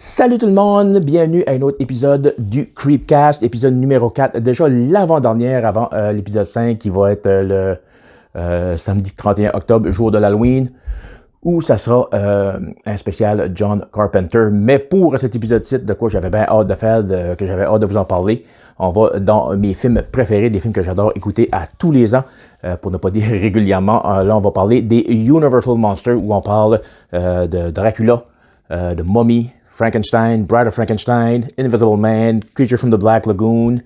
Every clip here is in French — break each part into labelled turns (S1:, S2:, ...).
S1: Salut tout le monde, bienvenue à un autre épisode du Creepcast, épisode numéro 4, déjà l'avant-dernière avant l'épisode 5 qui va être le samedi 31 octobre, jour de l'Halloween, où ça sera un spécial John Carpenter. Mais pour cet épisode-ci, de quoi j'avais bien hâte de faire, que j'avais hâte de vous en parler, on va dans mes films préférés, des films que j'adore écouter à tous les ans, pour ne pas dire régulièrement. Là, on va parler des Universal Monsters, où on parle de Dracula, de Mummy, Frankenstein, Bride of Frankenstein, Invisible Man, Creature from the Black Lagoon,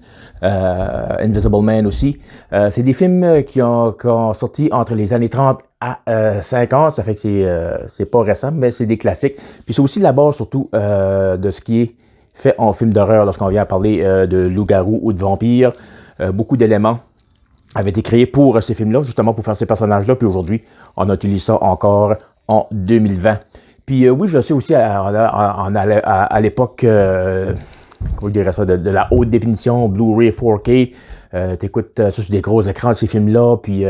S1: Invisible Man aussi. C'est des films qui ont sorti entre les années 30 à 50, ça fait que c'est pas récent, mais c'est des classiques. Puis c'est aussi la base surtout de ce qui est fait en film d'horreur lorsqu'on vient à parler de loup-garou ou de vampire. Beaucoup d'éléments avaient été créés pour ces films-là, justement pour faire ces personnages-là, puis aujourd'hui, on utilise ça encore en 2020. Puis oui, je sais aussi à l'époque, comment je dirais ça, de la haute définition, Blu-ray 4K, t'écoutes ça sur des gros écrans, ces films-là, puis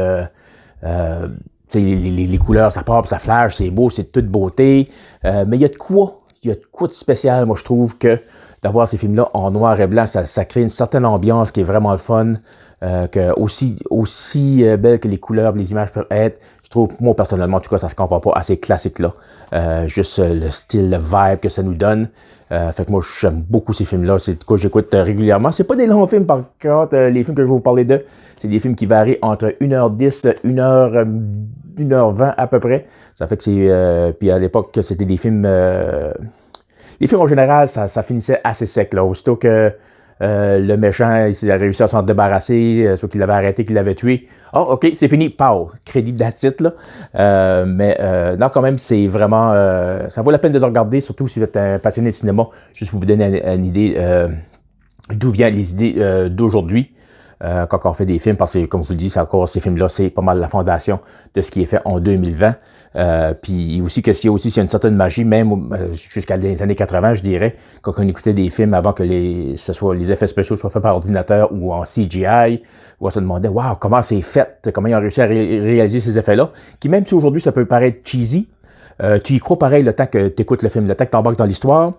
S1: les couleurs, ça part, ça flash, c'est beau, c'est de toute beauté, mais il y a de quoi de spécial, moi je trouve, que d'avoir ces films-là en noir et blanc, ça crée une certaine ambiance qui est vraiment le fun, que aussi belle que les couleurs, les images peuvent être. Je trouve, moi personnellement, en tout cas, ça se compare pas à ces classiques-là. Juste le style, le vibe que ça nous donne. Fait que moi, j'aime beaucoup ces films-là. C'est quoi j'écoute régulièrement. C'est pas des longs films, par contre. Les films que je vais vous parler de, c'est des films qui varient entre 1h10, 1h20 à peu près. Ça fait que c'est... puis à l'époque, c'était des films... les films en général, ça finissait assez sec, là. Aussitôt que le méchant, il a réussi à s'en débarrasser, soit qu'il l'avait arrêté, qu'il l'avait tué. Oh, OK, c'est fini, pow! Crédible d'attitude, là. Non, quand même, c'est vraiment... ça vaut la peine de le regarder, surtout si vous êtes un passionné de cinéma, juste pour vous donner une idée d'où viennent les idées d'aujourd'hui. Quand on fait des films, parce que, comme je vous le dis, c'est encore ces films-là, c'est pas mal la fondation de ce qui est fait en 2020. Puis aussi que s'il y a une certaine magie, même jusqu'à les années 80, je dirais, quand on écoutait des films avant que les effets spéciaux soient faits par ordinateur ou en CGI, où on se demandait, waouh, comment c'est fait, comment ils ont réussi à réaliser ces effets-là, qui même si aujourd'hui ça peut paraître cheesy, tu y crois pareil le temps que tu écoutes le film, le temps que tu embarques dans l'histoire.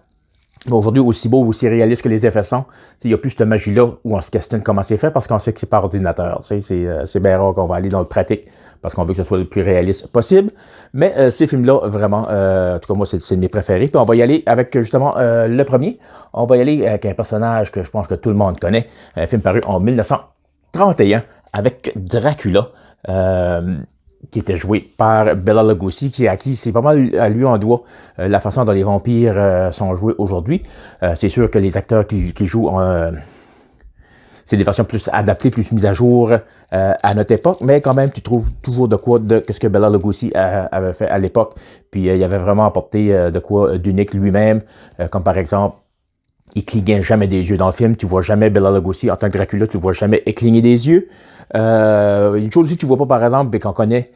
S1: Mais aujourd'hui, aussi beau, aussi réaliste que les effets sont, il n'y a plus cette magie-là où on se questionne comment c'est fait parce qu'on sait que c'est par ordinateur. C'est bien rare qu'on va aller dans le pratique parce qu'on veut que ce soit le plus réaliste possible. Mais ces films-là, vraiment, en tout cas, moi, c'est de mes préférés. Puis on va y aller avec, justement, le premier. On va y aller avec un personnage que je pense que tout le monde connaît. Un film paru en 1931 avec Dracula. Qui était joué par Bela Lugosi, à qui c'est pas mal à lui on doit la façon dont les vampires sont joués aujourd'hui. C'est sûr que les acteurs qui jouent, c'est des versions plus adaptées, plus mises à jour à notre époque, mais quand même, tu trouves toujours de quoi de ce que Bela Lugosi avait fait à l'époque. Puis il avait vraiment apporté de quoi d'unique lui-même, comme par exemple, il clignait jamais des yeux dans le film. Tu vois jamais Bela Lugosi en tant que Dracula, tu vois jamais cligner des yeux. Une chose aussi que tu vois pas, par exemple, et qu'on connaît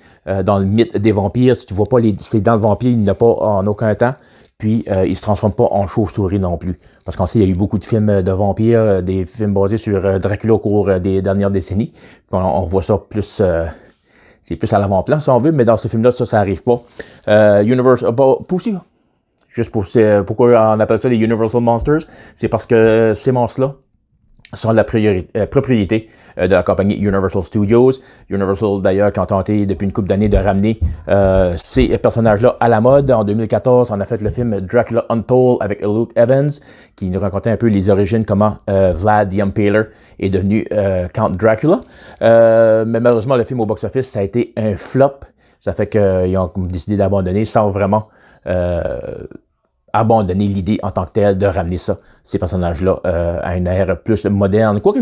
S1: dans le mythe des vampires, si tu vois pas ses dents de vampire, il n'a pas en aucun temps. Puis, il se transforme pas en chauve-souris non plus. Parce qu'on sait, il y a eu beaucoup de films de vampires, des films basés sur Dracula au cours des dernières décennies. Puis on voit ça plus... c'est plus à l'avant-plan, si on veut, mais dans ce film-là, ça arrive pas. Aussi, juste pourquoi on appelle ça les Universal Monsters, c'est parce que ces monstres-là sont la propriété de la compagnie Universal Studios. Universal, d'ailleurs, qui ont tenté depuis une couple d'années de ramener ces personnages-là à la mode. En 2014, on a fait le film Dracula Untold avec Luke Evans, qui nous racontait un peu les origines, comment Vlad the Impaler est devenu Count Dracula. Mais malheureusement, le film au box-office, ça a été un flop. Ça fait qu'ils ont décidé d'abandonner sans vraiment abandonner l'idée en tant que telle de ramener ça, ces personnages-là, à une ère plus moderne. Quoique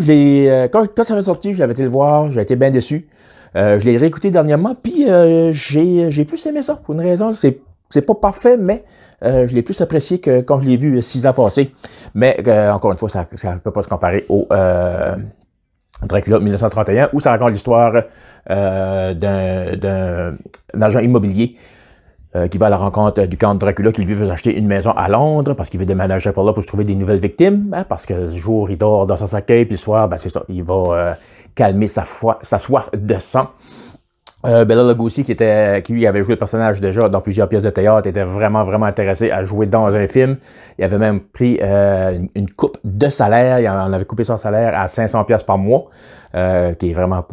S1: quand ça avait sorti, j'avais été le voir, j'ai été bien déçu. Je l'ai réécouté dernièrement, puis j'ai plus aimé ça, pour une raison. C'est pas parfait, mais je l'ai plus apprécié que quand je l'ai vu 6 ans passés. Mais encore une fois, ça ne peut pas se comparer au Dracula 1931, où ça raconte l'histoire d'un agent immobilier qui va à la rencontre du comte Dracula qui lui veut acheter une maison à Londres parce qu'il veut déménager par là pour se trouver des nouvelles victimes, hein, parce que le jour il dort dans son cercueil, puis le soir, ben c'est ça, il va calmer sa soif de sang. Bela Lugosi, qui lui avait joué le personnage déjà dans plusieurs pièces de théâtre, était vraiment, vraiment intéressé à jouer dans un film. Il avait même pris une coupe de salaire. Il en avait coupé son salaire à 500$ par mois, qui est vraiment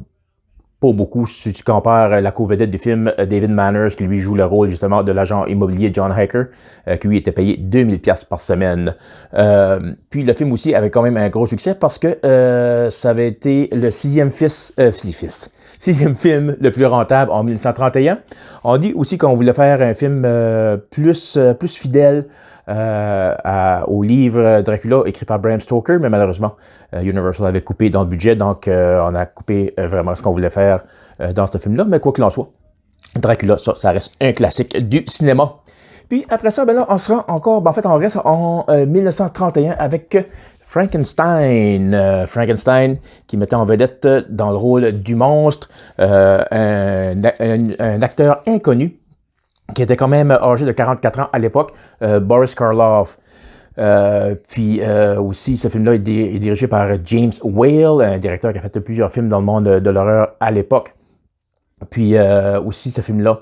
S1: pas beaucoup si tu compares la co-vedette du film David Manners, qui lui joue le rôle justement de l'agent immobilier John Hacker, qui lui était payé 2000$ par semaine. Puis le film aussi avait quand même un gros succès parce que ça avait été le sixième film le plus rentable en 1931. On dit aussi qu'on voulait faire un film plus fidèle au livre Dracula écrit par Bram Stoker, mais malheureusement, Universal avait coupé dans le budget, donc on a coupé vraiment ce qu'on voulait faire dans ce film-là. Mais quoi qu'il en soit, Dracula, ça reste un classique du cinéma. Puis après ça, ben là, on se rend encore, ben en fait, on reste en 1931 avec Frankenstein. Frankenstein qui mettait en vedette dans le rôle du monstre un acteur inconnu qui était quand même âgé de 44 ans à l'époque, Boris Karloff. Puis aussi, ce film-là est dirigé par James Whale, un directeur qui a fait plusieurs films dans le monde de l'horreur à l'époque. Puis aussi, ce film-là,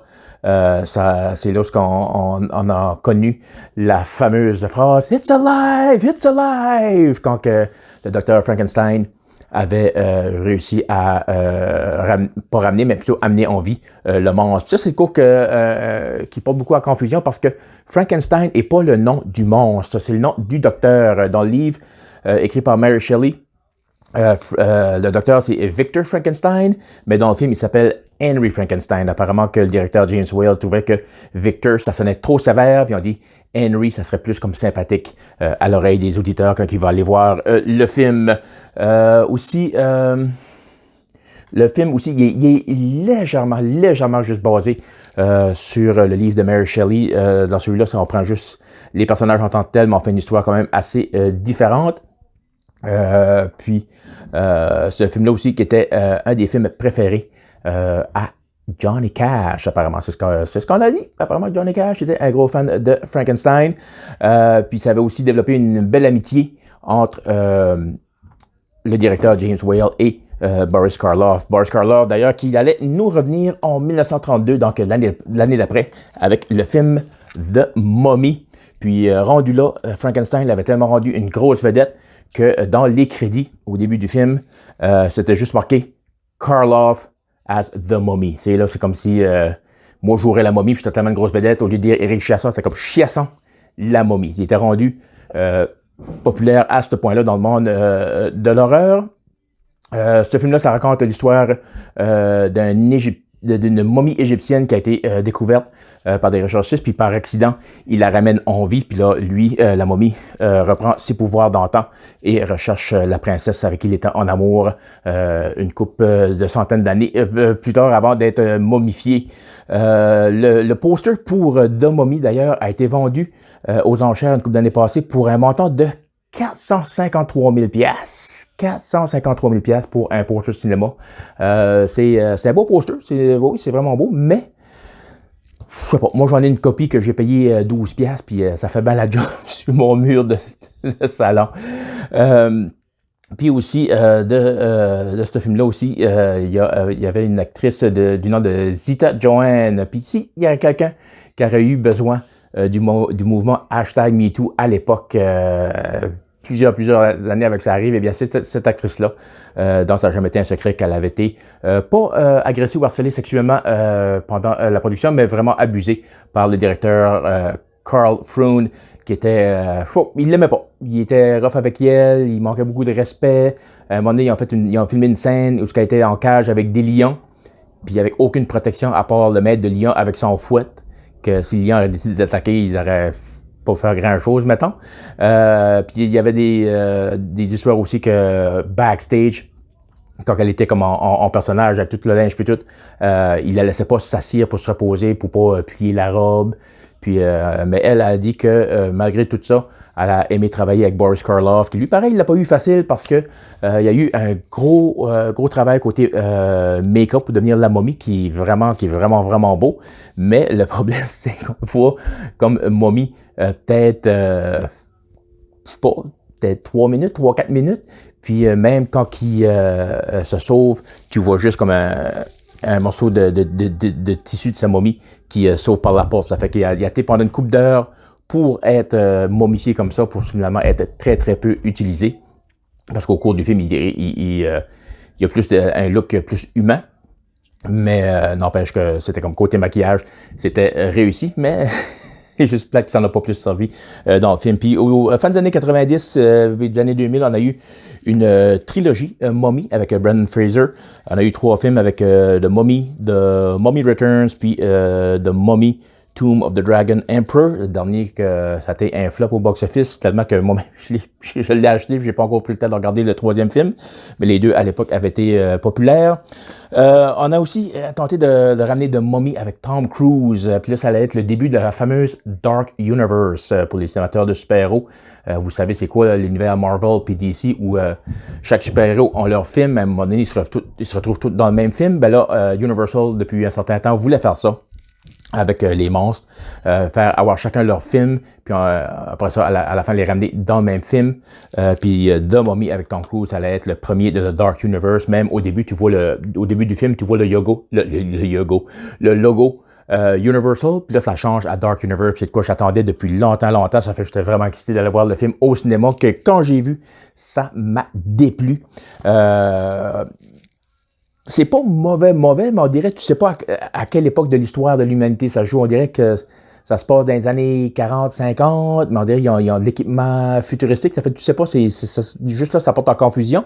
S1: c'est là qu'on a connu la fameuse phrase « It's alive! It's alive! » quand que le docteur Frankenstein avait réussi à pas ramener, mais plutôt amener en vie le monstre. Ça, c'est le cours qui porte beaucoup à confusion parce que Frankenstein n'est pas le nom du monstre, c'est le nom du docteur. Dans le livre écrit par Mary Shelley, le docteur, c'est Victor Frankenstein, mais dans le film, il s'appelle Henry Frankenstein. Apparemment que le directeur James Whale trouvait que Victor, ça sonnait trop sévère, puis on dit Henry, ça serait plus comme sympathique à l'oreille des auditeurs quand ils vont aller voir le film. Aussi, le film aussi, il est légèrement juste basé sur le livre de Mary Shelley. Dans celui-là, on prend juste les personnages en tant que tels, mais on fait une histoire quand même assez différente. Puis, ce film-là aussi qui était un des films préférés à Johnny Cash, apparemment. C'est ce qu'on a dit. Apparemment, Johnny Cash était un gros fan de Frankenstein. Puis, ça avait aussi développé une belle amitié entre le directeur James Whale et Boris Karloff. Boris Karloff, d'ailleurs, qui allait nous revenir en 1932, donc l'année d'après, avec le film The Mummy. Puis, rendu là, Frankenstein l'avait tellement rendu une grosse vedette que dans les crédits, au début du film, c'était juste marqué Karloff as The Mummy. C'est comme si moi, je jouerais la momie, puis j'étais tellement une grosse vedette. Au lieu de dire Éric Chiasson, c'était comme Chiasson, la momie. Il était rendu populaire à ce point-là dans le monde de l'horreur. Ce film-là, ça raconte l'histoire d'une momie égyptienne qui a été découverte par des recherchistes, puis par accident, il la ramène en vie, puis là, lui, la momie, reprend ses pouvoirs d'antan et recherche la princesse avec qui il était en amour une couple de centaines d'années plus tard avant d'être momifié. Le poster pour The Mummy, d'ailleurs, a été vendu aux enchères une couple d'années passées pour un montant de 453 000 $. 453 000 $ pour un poster de cinéma. C'est un beau poster. Oui, c'est vraiment beau, mais je sais pas. Moi, j'en ai une copie que j'ai payée 12 $, puis ça fait bien la job sur mon mur de salon. Puis aussi, de ce film-là aussi, il y avait une actrice du nom de Zita Joanne. Puis si il y a quelqu'un qui aurait eu besoin du mouvement #MeToo à l'époque, plusieurs années avec ça arrive, eh bien c'est cette actrice-là, dont ça n'a jamais été un secret qu'elle avait été pas agressée ou harcelée sexuellement pendant la production, mais vraiment abusée par le directeur Carl Froon, qui était... il l'aimait pas. Il était rough avec elle, il manquait beaucoup de respect. À un moment donné, ils ont filmé une scène où elle était en cage avec des lions, puis avec aucune protection à part le maître de lion avec son fouet, que si le lion avait décidé d'attaquer, ils auraient pas faire grand-chose, mettons. Puis il y avait des histoires aussi que backstage, quand elle était comme en personnage, avec tout le linge puis tout, il la laissait pas s'assire pour se reposer, pour pas plier la robe. Puis, mais elle a dit que malgré tout ça, elle a aimé travailler avec Boris Karloff, qui lui, pareil, il l'a pas eu facile parce que il y a eu un gros travail côté make-up pour devenir la momie, qui est vraiment beau. Mais le problème, c'est qu'on voit comme momie peut-être, je sais pas, peut-être 3-4 minutes. Puis même quand il se sauve, tu vois juste comme un morceau de tissu de sa momie qui sauve par la porte. Ça fait qu'il a été pendant une couple d'heures pour être momifié comme ça, pour finalement être très très peu utilisé. Parce qu'au cours du film, il y a plus un look plus humain. Mais n'empêche que c'était comme côté maquillage, c'était réussi, mais juste plate que ça n'a pas plus servi dans le film. Puis au fin des années 90, de l'année 2000, on a eu une trilogie Mummy avec Brendan Fraser. On a eu 3 films avec The Mummy Returns, puis The Mummy Tomb of the Dragon Emperor, le dernier que ça a été un flop au box-office, tellement que moi-même je l'ai acheté, j'ai pas encore pris le temps de regarder le 3e film, mais les deux à l'époque avaient été populaires. On a aussi tenté de ramener The Mummy avec Tom Cruise, puis là ça allait être le début de la fameuse Dark Universe pour les amateurs de super-héros. Vous savez c'est quoi l'univers Marvel puis DC où chaque super-héros ont leur film, à un moment donné ils se retrouvent tous dans le même film. Ben là, Universal depuis un certain temps voulait faire ça avec les monstres, avoir chacun leur film, puis après ça, à la fin, les ramener dans le même film. Puis The Mummy avec Tom Cruise, ça allait être le premier de The Dark Universe. Même au début, au début du film, tu vois le logo Universal, puis là, ça change à Dark Universe. C'est de quoi j'attendais depuis longtemps. Ça fait que j'étais vraiment excité d'aller voir le film au cinéma, que quand j'ai vu, ça m'a déplu. C'est pas mauvais, mais on dirait, tu sais pas à quelle époque de l'histoire de l'humanité ça joue. On dirait que ça se passe dans les années 40, 50, mais on dirait qu'ils ont de l'équipement futuristique. Ça fait, tu sais pas, juste là, ça porte en confusion.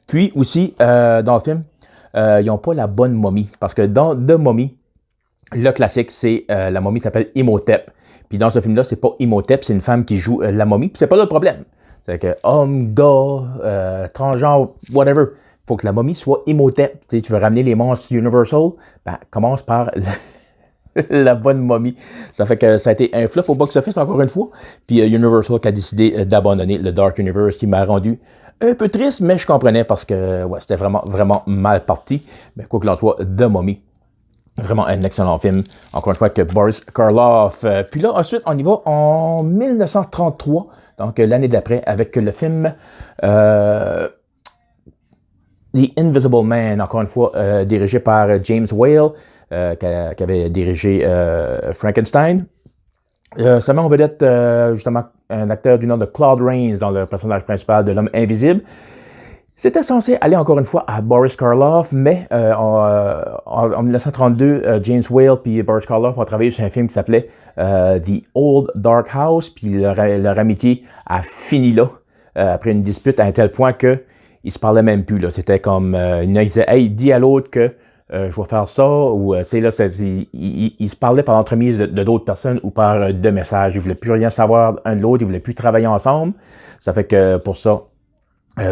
S1: Puis aussi, dans le film, ils n'ont pas la bonne momie. Parce que dans The Mummy, le classique, c'est la momie s'appelle Imhotep. Puis dans ce film-là, c'est pas Imhotep, c'est une femme qui joue la momie. Puis c'est pas là le problème. C'est que homme, gars, transgenre, whatever. Faut que la momie soit Imhotep. Tu veux ramener les monstres Universal, ben, commence par la bonne momie. Ça fait que ça a été un flop au box-office encore une fois. Puis Universal qui a décidé d'abandonner le Dark Universe, qui m'a rendu un peu triste, mais je comprenais parce que ouais, c'était vraiment, vraiment mal parti. Mais quoi qu'il en soit, The Mummy. Vraiment un excellent film. Encore une fois, avec Boris Karloff. Puis là, ensuite, on y va en 1933, donc l'année d'après, avec le film The Invisible Man, encore une fois, dirigé par James Whale, qui avait dirigé Frankenstein. Seulement, on vedette justement un acteur du nom de Claude Rains dans le personnage principal de l'homme invisible. C'était censé aller encore une fois à Boris Karloff, mais en 1932, James Whale et Boris Karloff ont travaillé sur un film qui s'appelait The Old Dark House, puis leur amitié a fini là, après une dispute à un tel point que ils se parlaient même plus. Là. C'était comme, il disait, hey, dis à l'autre que je vais faire ça, ou c'est là, ils se parlaient par l'entremise de d'autres personnes ou par de messages. Ils voulaient plus rien savoir un de l'autre, ils voulaient plus travailler ensemble. Ça fait que pour ça,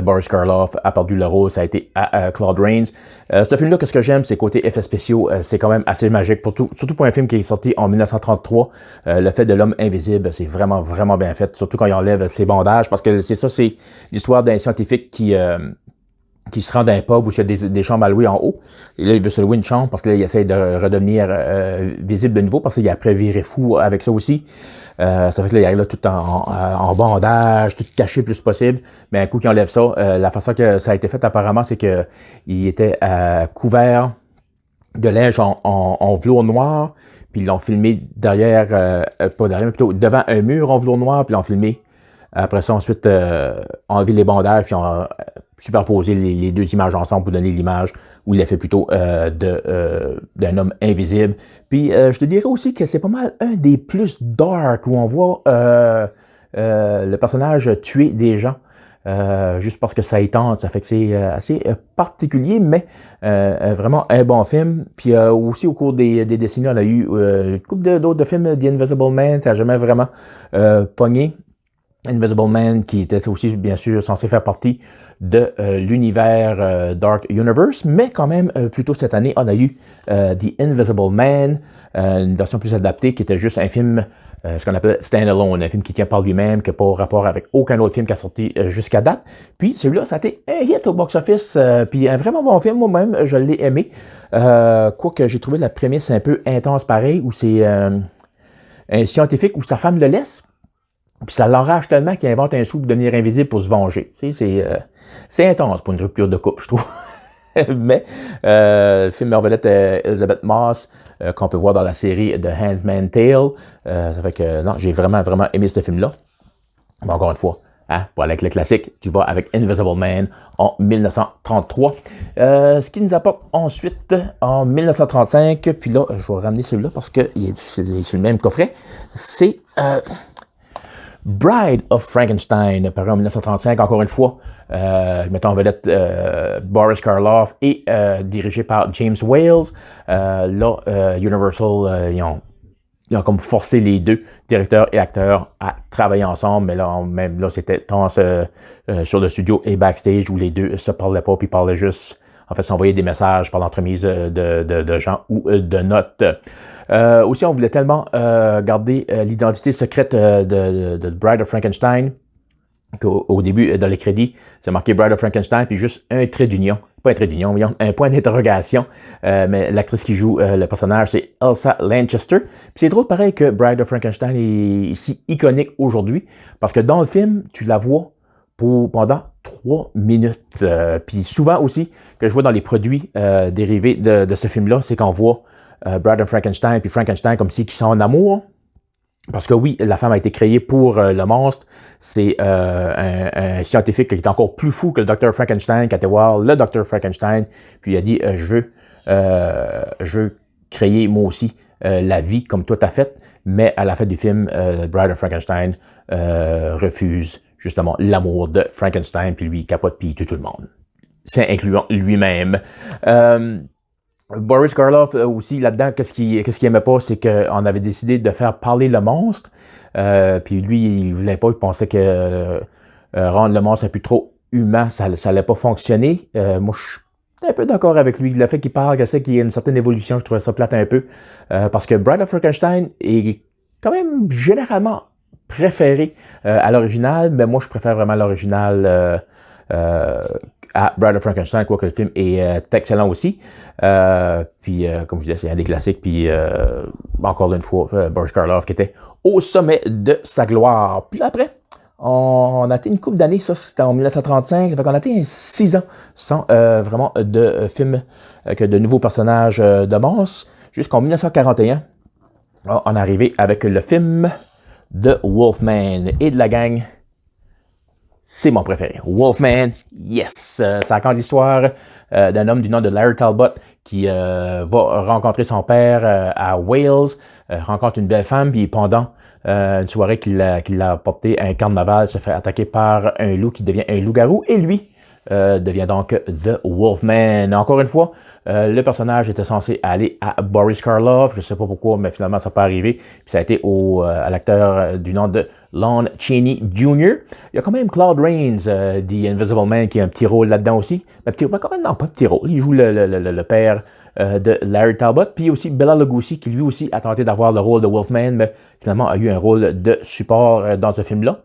S1: Boris Karloff a perdu le rôle, ça a été à Claude Rains. Ce film-là, ce que j'aime, c'est côté effets spéciaux, c'est quand même assez magique, surtout pour un film qui est sorti en 1933. Le fait de l'homme invisible, c'est vraiment, vraiment bien fait, surtout quand il enlève ses bandages, parce que c'est l'histoire d'un scientifique qui se rend dans un pub où il y a des chambres à louer en haut. Et là, il veut se louer une chambre parce que là, il essaie de redevenir visible de nouveau parce qu'il a après viré fou avec ça aussi. Ça fait que là, il arrive là tout en bandage, tout caché le plus possible. Mais un coup qu'il enlève ça, la façon que ça a été fait apparemment, c'est que il était couvert de linge en velours noir, puis ils l'ont filmé derrière, pas derrière, mais plutôt devant un mur en velours noir, puis ils l'ont filmé. Après ça, ensuite, enlever les bandages, puis superposer les deux images ensemble pour donner l'image où il a fait plutôt d'un homme invisible. Puis, je te dirais aussi que c'est pas mal un des plus dark où on voit le personnage tuer des gens. Juste parce que ça y tente, ça fait que c'est assez particulier, mais vraiment un bon film. Puis aussi au cours des décennies, on a eu une couple d'autres films, The Invisible Man, ça n'a jamais vraiment pogné. Invisible Man, qui était aussi, bien sûr, censé faire partie de l'univers Dark Universe, mais quand même, plus tôt cette année, on a eu The Invisible Man, une version plus adaptée, qui était juste un film, ce qu'on appelle standalone, un film qui tient par lui-même, qui n'a pas rapport avec aucun autre film qui a sorti jusqu'à date. Puis celui-là, ça a été un hit au box-office, puis un vraiment bon film, moi-même, je l'ai aimé. Quoique j'ai trouvé la prémisse un peu intense pareil, où c'est un scientifique où sa femme le laisse. Puis ça l'enrage tellement qu'il invente un sou pour devenir invisible pour se venger. Tu sais, c'est intense pour une rupture de couple, je trouve. Mais le film en vedette Elizabeth Moss, qu'on peut voir dans la série The Handmaid's Tale. Ça fait que non, j'ai vraiment, vraiment aimé ce film-là. Mais encore une fois, hein, pour aller avec le classique, tu vas avec Invisible Man en 1933. Ce qui nous apporte ensuite en 1935, puis là, je vais ramener celui-là parce que c'est sur le même coffret. C'est Bride of Frankenstein, paru en 1935, encore une fois, mettant en vedette Boris Karloff et dirigé par James Wales. Là, Universal, ils ont comme forcé les deux, directeurs et acteurs, à travailler ensemble, mais là, même là, c'était tant sur le studio et backstage où les deux se parlaient pas, puis parlaient juste, en fait, s'envoyer des messages par l'entremise de gens ou de notes. Aussi, on voulait tellement garder l'identité secrète de Bride of Frankenstein qu'au début, dans les crédits, c'est marqué Bride of Frankenstein, puis juste un trait d'union. Pas un trait d'union, voyons, un point d'interrogation. Mais l'actrice qui joue le personnage, c'est Elsa Lanchester. Puis c'est drôle, pareil, que Bride of Frankenstein est si iconique aujourd'hui, parce que dans le film, tu la vois pendant 3 minutes. Puis souvent aussi, que je vois dans les produits dérivés de ce film-là, c'est qu'on voit Bride of Frankenstein, puis Frankenstein comme si qu'ils sont en amour. Parce que oui, la femme a été créée pour le monstre. C'est un scientifique qui est encore plus fou que le Dr. Frankenstein, qui a été voir le Dr. Frankenstein, puis il a dit je veux créer moi aussi la vie comme toi t'as fait. Mais à la fin du film, Bride of Frankenstein refuse justement l'amour de Frankenstein, puis lui il capote, puis il tue tout le monde. C'est incluant lui-même. Boris Karloff aussi là-dedans, qu'est-ce qu'il aimait pas, c'est qu'on avait décidé de faire parler le monstre. Puis lui, il voulait pas, il pensait que rendre le monstre un peu trop humain, ça allait pas fonctionner. Moi, je suis un peu d'accord avec lui. Le fait qu'il parle, que c'est qu'il y a une certaine évolution, je trouvais ça plate un peu. Parce que Bride of Frankenstein est quand même généralement préféré à l'original, mais moi, je préfère vraiment l'original à Bride of Frankenstein, quoique le film est excellent aussi. Puis, comme je disais, c'est un des classiques. Puis, encore une fois, Boris Karloff qui était au sommet de sa gloire. Puis après, on a été une couple d'années, ça c'était en 1935, ça fait qu'on a été 6 ans sans vraiment de films que de nouveaux personnages de monstres, jusqu'en 1941. On est arrivé avec le film de Wolfman et de la gang. C'est mon préféré. Wolfman, yes! Ça raconte l'histoire d'un homme du nom de Larry Talbot qui va rencontrer son père à Wales, rencontre une belle femme, puis pendant une soirée qu'il a portée à un carnaval, se fait attaquer par un loup qui devient un loup-garou, et lui devient donc The Wolfman. Encore une fois, le personnage était censé aller à Boris Karloff, je sais pas pourquoi, mais finalement ça n'a pas arrivé. Puis ça a été à l'acteur du nom de Lon Chaney Jr. Il y a quand même Claude Rains, The Invisible Man, qui a un petit rôle là-dedans aussi. Quand même, non, pas un petit rôle. Il joue le père de Larry Talbot. Puis aussi Bela Lugosi, qui lui aussi a tenté d'avoir le rôle de Wolfman, mais finalement a eu un rôle de support dans ce film-là.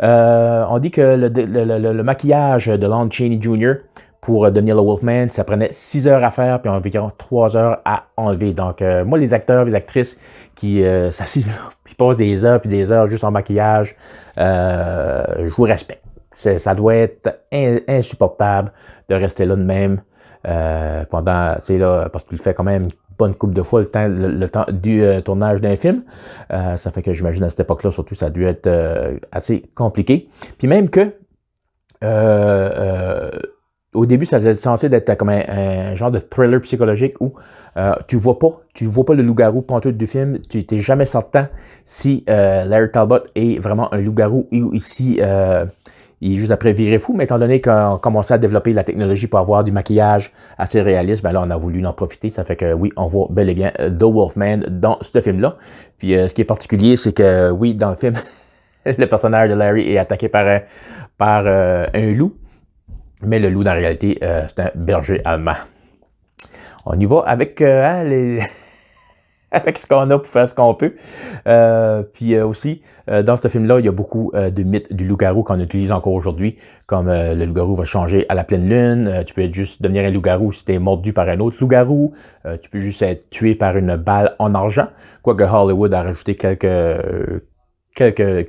S1: On dit que le maquillage de Lon Chaney Jr. pour devenir le Wolfman, ça prenait 6 heures à faire, puis environ 3 heures à enlever. Donc, moi, les acteurs, les actrices qui s'assisent là, puis passent des heures puis des heures juste en maquillage, je vous respecte. Ça doit être insupportable de rester là de même pendant, c'est là, parce qu'il fait quand même une bonne couple de fois le temps du tournage d'un film. Ça fait que j'imagine à cette époque-là, surtout, ça a dû être assez compliqué. Puis même que au début, ça était censé être comme un genre de thriller psychologique où tu vois pas le loup-garou pantoute du film, tu n'es jamais certain si Larry Talbot est vraiment un loup-garou ou ici il est juste après viré fou, mais étant donné qu'on commençait à développer la technologie pour avoir du maquillage assez réaliste, ben là on a voulu en profiter, ça fait que oui, on voit bel et bien The Wolfman dans ce film-là. Puis ce qui est particulier, c'est que oui, dans le film, le personnage de Larry est attaqué par un loup. Mais le loup, dans la réalité, c'est un berger allemand. On y va avec avec ce qu'on a pour faire ce qu'on peut. Puis aussi, dans ce film-là, il y a beaucoup de mythes du loup-garou qu'on utilise encore aujourd'hui, comme le loup-garou va changer à la pleine lune, tu peux juste devenir un loup-garou si tu es mordu par un autre loup-garou, tu peux juste être tué par une balle en argent, quoique Hollywood a rajouté quelques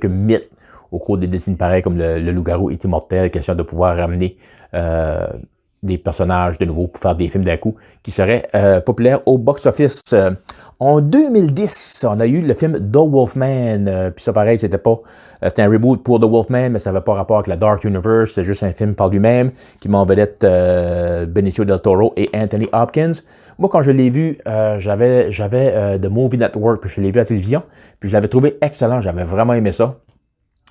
S1: mythes au cours des décennies pareilles, comme le loup-garou est immortel, question de pouvoir ramener des personnages de nouveau pour faire des films d'un coup qui seraient populaires au box-office. En 2010, on a eu le film The Wolfman. Puis ça, pareil, c'était un reboot pour The Wolfman, mais ça n'avait pas rapport avec la Dark Universe. C'est juste un film par lui-même qui met en vedette Benicio del Toro et Anthony Hopkins. Moi, quand je l'ai vu, j'avais The Movie Network, puis je l'ai vu à la télévision, puis je l'avais trouvé excellent. J'avais vraiment aimé ça.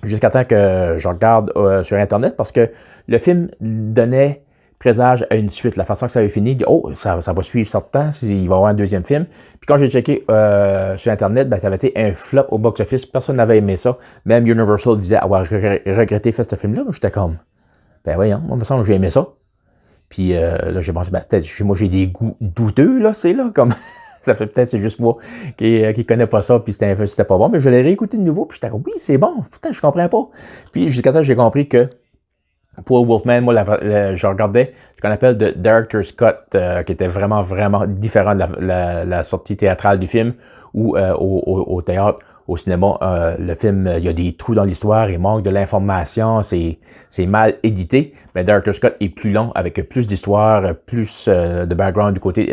S1: Jusqu'à temps que je regarde sur Internet, parce que le film donnait présage à une suite. La façon que ça avait fini, ça va suivre certain, il va y avoir un deuxième film. Puis quand j'ai checké sur Internet, ça avait été un flop au box-office. Personne n'avait aimé ça. Même Universal disait avoir regretté faire ce film-là. J'étais comme, voyons, moi, il me semble que j'ai aimé ça. Puis là, j'ai pensé, peut-être, moi, j'ai des goûts douteux, là, comme... Ça fait peut-être c'est juste moi qui connais pas ça, puis c'était pas bon. Mais je l'ai réécouté de nouveau, puis j'étais comme, oui, c'est bon. Putain, je comprends pas. Puis jusqu'à temps, j'ai compris que pour Wolfman, moi, je regardais ce qu'on appelle The Director's Cut, qui était vraiment, vraiment différent de la sortie théâtrale du film, ou au théâtre, au cinéma, le film, il y a des trous dans l'histoire, il manque de l'information, c'est mal édité, mais Director's Cut est plus long, avec plus d'histoire, plus de background du côté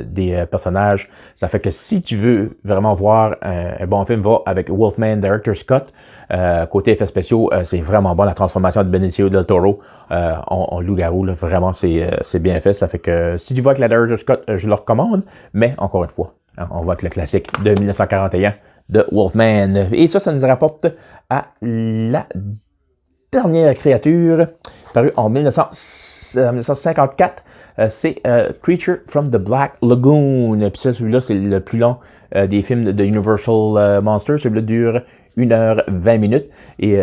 S1: des personnages. Ça fait que si tu veux vraiment voir un bon film, va avec Wolfman Director's Cut. Côté effets spéciaux, c'est vraiment bon, la transformation de Benicio del Toro en loup-garou, là, vraiment, c'est bien fait. Ça fait que si tu vois avec la Director's Cut, je le recommande, mais encore une fois, on voit que le classique de 1941 de Wolfman. Et ça nous rapporte à la dernière créature, parue en 1954. C'est Creature from the Black Lagoon. Puis ça, celui-là, c'est le plus long des films de Universal Monsters. Celui-là dure 1h20 et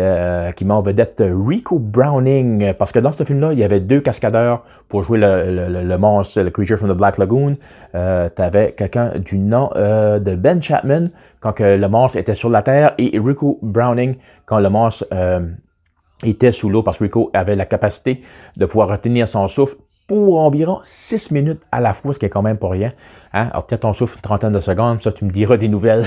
S1: qui met en vedette Rico Browning. Parce que dans ce film-là, il y avait 2 cascadeurs pour jouer le monstre, le Creature from the Black Lagoon. T'avais quelqu'un du nom de Ben Chapman quand que le monstre était sur la Terre et Rico Browning quand le monstre était sous l'eau, parce que Rico avait la capacité de pouvoir retenir son souffle pour environ 6 minutes à la fois, ce qui est quand même pas rien. Hein? Alors, tiens ton souffle une trentaine de secondes, ça, tu me diras des nouvelles.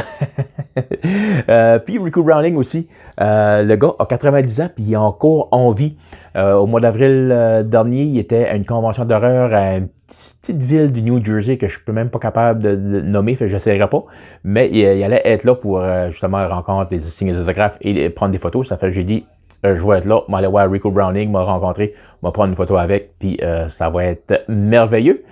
S1: Puis Rico Browning aussi, le gars a 90 ans, puis il est encore en vie. Au mois d'avril dernier, il était à une convention d'horreur à une petite ville du New Jersey que je peux même pas capable de nommer, fait que j'essaierai pas. Mais il allait être là pour justement rencontrer, signer des autographes et prendre des photos. Ça fait que j'ai dit, je vais être là, m'aller voir Rico Browning, m'a rencontré, m'a prendre une photo avec, puis ça va être merveilleux.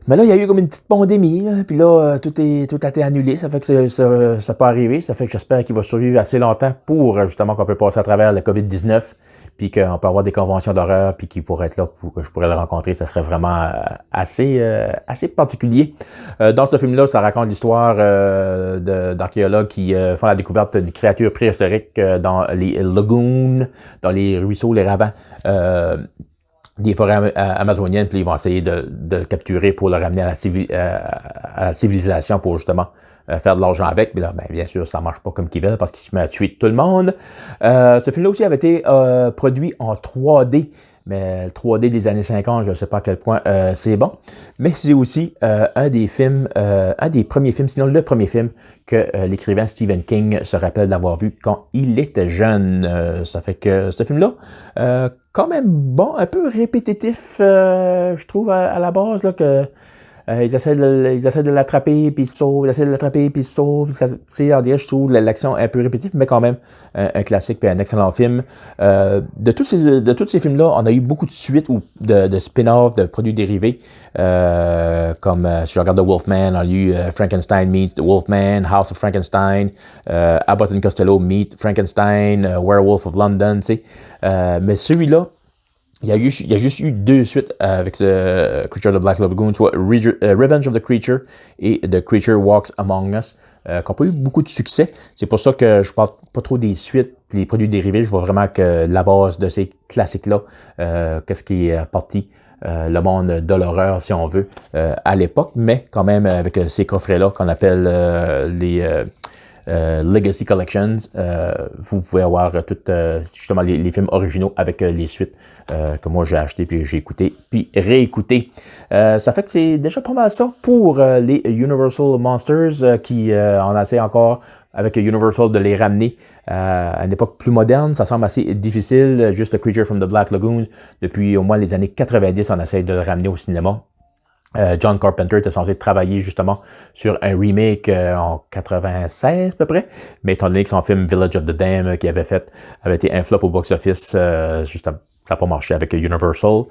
S1: Mais là, il y a eu comme une petite pandémie, puis là, tout a été annulé, ça fait que ça peut arriver, ça fait que j'espère qu'il va survivre assez longtemps pour justement qu'on peut passer à travers le COVID-19, puis qu'on peut avoir des conventions d'horreur, puis qu'il pourrait être là pour que je pourrais le rencontrer. Ça serait vraiment assez particulier. Dans ce film-là, ça raconte l'histoire d'archéologues qui font la découverte d'une créature préhistorique dans les lagoons, dans les ruisseaux, les ravins des forêts amazoniennes, puis ils vont essayer de le capturer pour le ramener à la civilisation pour justement faire de l'argent avec. Mais là, bien sûr, ça marche pas comme qu'ils veulent parce qu'ils se mettent à tuer tout le monde. Ce film-là aussi avait été produit en 3D. Mais le 3D des années 50, je ne sais pas à quel point c'est bon. Mais c'est aussi un des premiers films, sinon le premier film que l'écrivain Stephen King se rappelle d'avoir vu quand il était jeune. Ça fait que ce film-là, quand même bon, un peu répétitif, je trouve, à la base, là, que ils essaient de l'attraper, puis ils se sauvent, ils essaient de l'attraper, puis ils se sauvent. On dirait, je trouve l'action un peu répétitive, mais quand même un classique, puis un excellent film. De tous ces films-là, on a eu beaucoup de suites ou de spin-off, de produits dérivés, comme si je regarde The Wolfman, on a eu Frankenstein meets The Wolfman, House of Frankenstein, Abbott and Costello meet Frankenstein, Werewolf of London, tu sais. Mais celui-là, il y a juste eu 2 suites avec The Creature of the Black Lagoon, soit Revenge of the Creature et The Creature Walks Among Us, qui n'ont pas eu beaucoup de succès. C'est pour ça que je parle pas trop des suites, les produits dérivés. Je vois vraiment que la base de ces classiques-là, qu'est-ce qui est parti le monde de l'horreur, si on veut, à l'époque, mais quand même avec ces coffrets-là qu'on appelle Legacy Collections. Vous pouvez avoir justement les films originaux avec les suites que moi j'ai acheté, puis j'ai écouté, puis réécouté. Ça fait que c'est déjà pas mal ça pour les Universal Monsters qui en essaient encore avec Universal de les ramener à une époque plus moderne. Ça semble assez difficile. Juste Creature from the Black Lagoon, depuis au moins les années 90, on essaie de le ramener au cinéma. John Carpenter était censé travailler justement sur un remake en 96 à peu près, mais étant donné que son film Village of the Damned qu'il avait fait avait été un flop au box-office, justement, ça n'a pas marché avec Universal.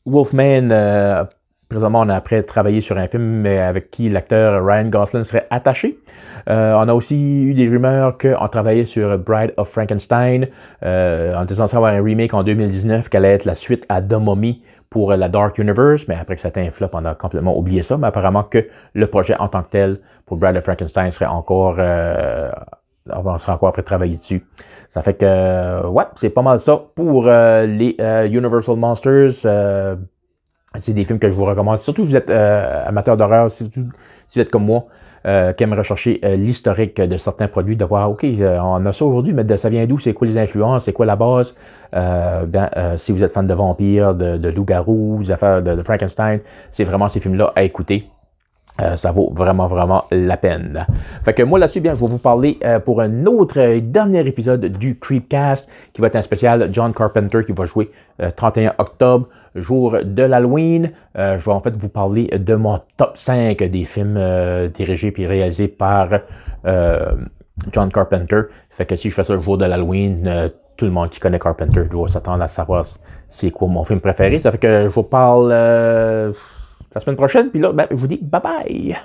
S1: Wolfman, présentement, on a après travaillé sur un film avec qui l'acteur Ryan Gosling serait attaché. On a aussi eu des rumeurs qu'on travaillait sur Bride of Frankenstein. On était censé avoir un remake en 2019 qui allait être la suite à The Mummy pour la Dark Universe, mais après que c'était un flop, on a complètement oublié ça. Mais apparemment que le projet en tant que tel pour Bride of Frankenstein serait encore... on sera encore après travailler dessus. Ça fait que, ouais, c'est pas mal ça pour les Universal Monsters. C'est des films que je vous recommande. Surtout si vous êtes amateur d'horreur, si vous êtes comme moi, qui aime rechercher l'historique de certains produits, de voir, OK, on a ça aujourd'hui, mais ça vient d'où? C'est quoi les influences? C'est quoi la base? Si vous êtes fan de vampires, de loups-garous, des affaires de Frankenstein, c'est vraiment ces films-là à écouter. Ça vaut vraiment, vraiment la peine. Fait que moi, là-dessus, bien, je vais vous parler pour un autre dernier épisode du Creepcast, qui va être un spécial John Carpenter qui va jouer 31 octobre, jour de l'Halloween. Je vais en fait vous parler de mon top 5 des films dirigés et réalisés par John Carpenter. Fait que si je fais ça le jour de l'Halloween, tout le monde qui connaît Carpenter doit s'attendre à savoir c'est quoi mon film préféré. Ça fait que je vous parle... la semaine prochaine, puis là, ben, je vous dis bye bye!